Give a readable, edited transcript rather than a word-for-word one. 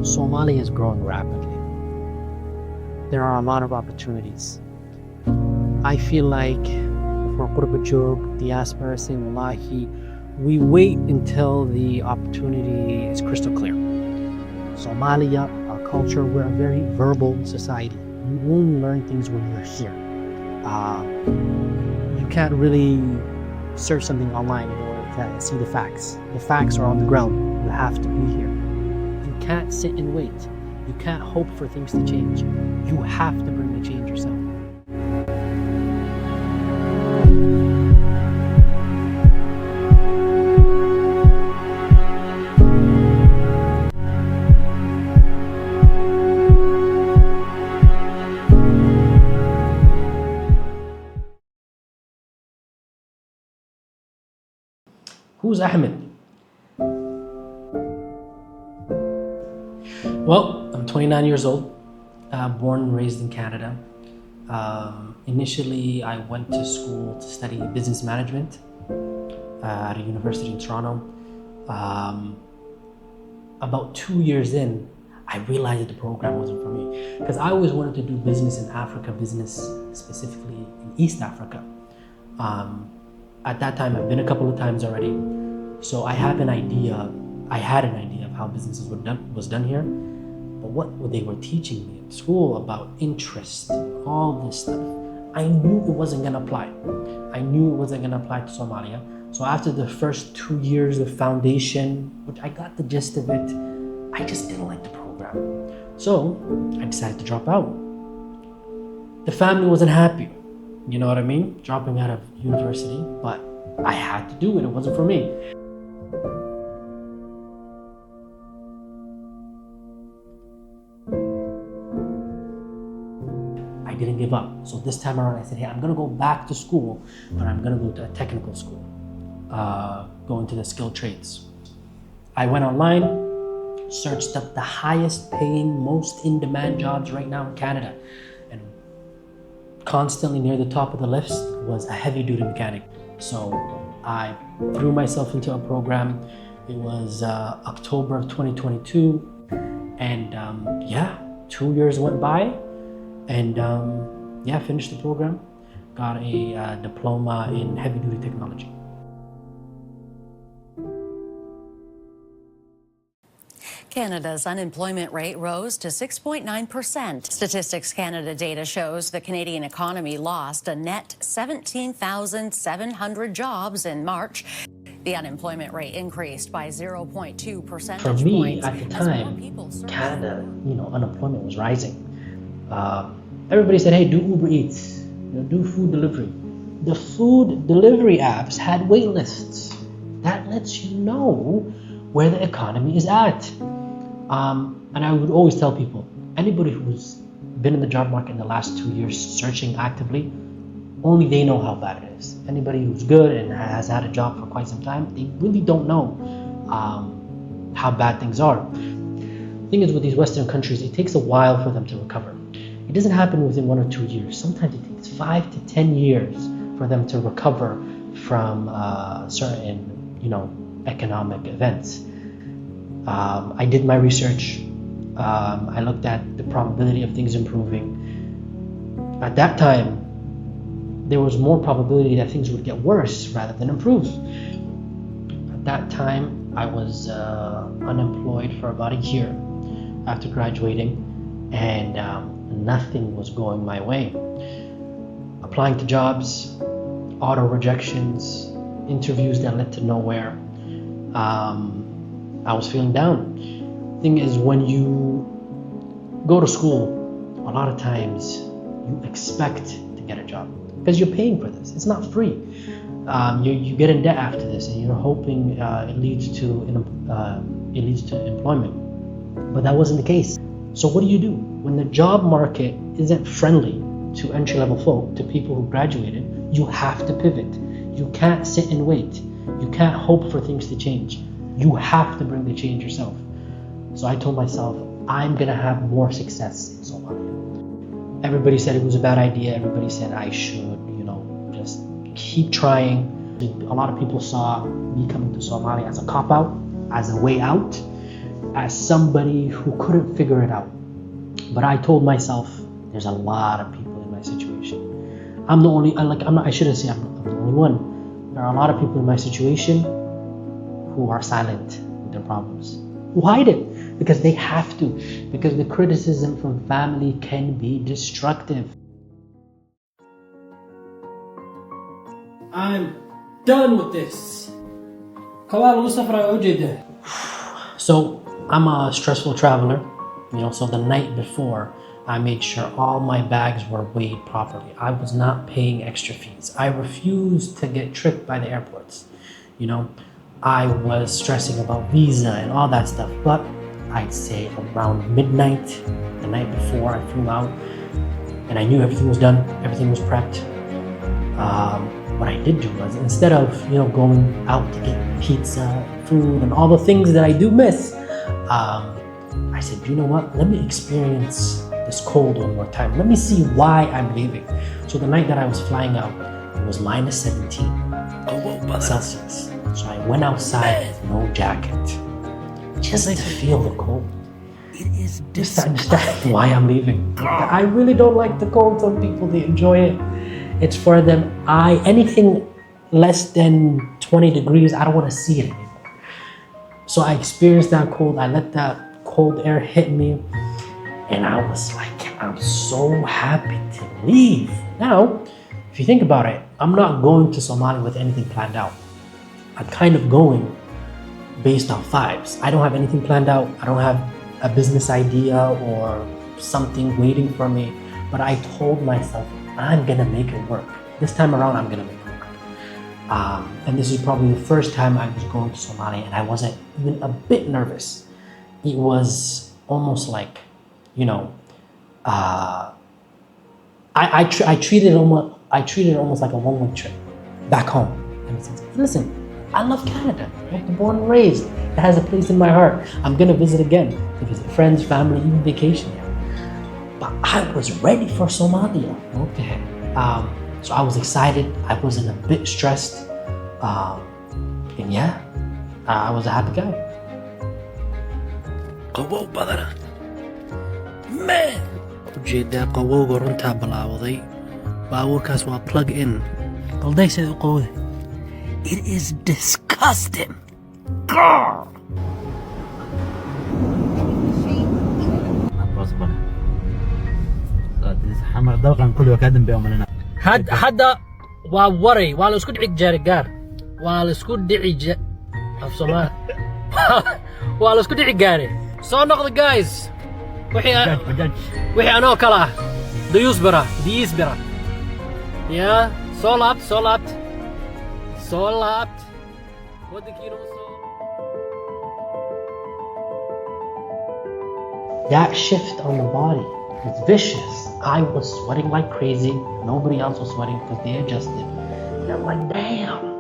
Somalia is growing rapidly. There are a lot of opportunities. I feel like for Qurba Jog, diaspora, say Wallahi, we wait until the opportunity is crystal clear. Somalia, our culture, we're a very verbal society. You only learn things when you're here. You can't really search something online in order to see the facts. The facts are on the ground. You have to be here. You can't sit and wait. You can't hope for things to change. You have to bring the change yourself. Who's Ahmed? Well, I'm 29 years old, born and raised in Canada. Initially, I went to school to study business management at a university in Toronto. About 2 years in, I realized that the program wasn't for me because I always wanted to do business in Africa, business specifically in East Africa. At that time, I've been a couple of times already, so I had an idea of how businesses was done here, but what they were teaching me in school about interest, all this stuff, I knew it wasn't gonna apply. I knew it wasn't gonna apply to Somalia. So after the first 2 years of foundation, which I got the gist of it, I just didn't like the program. So I decided to drop out. The family wasn't happy. You know what I mean? Dropping out of university, but I had to do it. It wasn't for me. I didn't give up. So this time around, I said, hey, I'm gonna go back to school, but I'm gonna go to a technical school, go into the skilled trades. I went online, searched up the highest paying, most in-demand jobs right now in Canada. Constantly near the top of the list was a heavy-duty mechanic. So I threw myself into a program. It was October of 2022, and 2 years went by, and finished the program. Got a diploma in heavy-duty technology. Canada's unemployment rate rose to 6.9%. Statistics Canada data shows the Canadian economy lost a net 17,700 jobs in March. The unemployment rate increased by 0.2 percentage points. For me, at the time, Canada, unemployment was rising. Everybody said, hey, do Uber Eats, do food delivery. The food delivery apps had wait lists. That lets you know where the economy is at. And I would always tell people, anybody who's been in the job market in the last 2 years searching actively, only they know how bad it is. Anybody who's good and has had a job for quite some time, they really don't know how bad things are. The thing is, with these Western countries, it takes a while for them to recover. It doesn't happen within 1 or 2 years. Sometimes it takes 5 to 10 years for them to recover from certain, economic events. I did my research. I looked at the probability of things improving. At that time, there was more probability that things would get worse rather than improve. At that time, I was unemployed for about a year after graduating, and nothing was going my way. Applying to jobs, auto rejections, interviews that led to nowhere. I was feeling down. Thing is, when you go to school, a lot of times you expect to get a job because you're paying for this. It's not free. You get in debt after this, and you're hoping it leads to employment. But that wasn't the case. So what do? When the job market isn't friendly to entry-level folk, to people who graduated, you have to pivot. You can't sit and wait. You can't hope for things to change. You have to bring the change yourself. So I told myself, I'm gonna have more success in Somalia. Everybody said it was a bad idea. Everybody said I should, just keep trying. A lot of people saw me coming to Somalia as a cop-out, as a way out. as somebody who couldn't figure it out. But I told myself, there's a lot of people in my situation. I'm the only, I shouldn't say I'm the only one. There are a lot of people in my situation who are silent with their problems, who hide it because they have to, because the criticism from family can be destructive. I'm done with this. So I'm a stressful traveler, so the night before I made sure all my bags were weighed properly. I was not paying extra fees. I refused to get tricked by the airports. I was stressing about visa and all that stuff, but I'd say around midnight, the night before I flew out, and I knew everything was done, everything was prepped. What I did do was, instead of going out to get pizza, food, and all the things that I do miss, I said, you know what? Let me experience this cold one more time. Let me see why I'm leaving. So the night that I was flying out, it was minus 17 Celsius. So I went outside with no jacket, just to feel the cold. Just to understand why I'm leaving. I really don't like the cold. Some people, they enjoy it. It's for them. Anything less than 20 degrees, I don't want to see it anymore. So I experienced that cold. I let that cold air hit me, and I was like, I'm so happy to leave. Now, if you think about it, I'm not going to Somalia with anything planned out. I'm kind of going based on vibes. I don't have anything planned out. I don't have a business idea or something waiting for me, but I told myself, I'm gonna make it work. This time around, I'm gonna make it work. And this is probably the first time I was going to Somalia, and I wasn't even a bit nervous. It was almost like, I treated it almost like a one-week trip back home. And listen, I love Canada. I was born and raised. It has a place in my heart. I'm gonna visit again to visit friends, family, even vacation there. But I was ready for Somalia. Okay. So I was excited. I wasn't a bit stressed. And yeah, I was a happy guy. Qabow badana. Man! Ujeedaa qabowga runtaa bilaawday. Baabuurkaas waa plug in. Baldayseed u qowday. It is disgusting. Grrr! hadda waa waray waa la isku dhici gaarigaar waa la isku dhici af Soomaali waa la isku dhici gaari soo noqda guys wixii anoo kala ah diaspora ya soo laabt wadankiina u soo. That shift on the body was vicious. I was sweating like crazy. Nobody else was sweating because they adjusted. And I'm like, damn.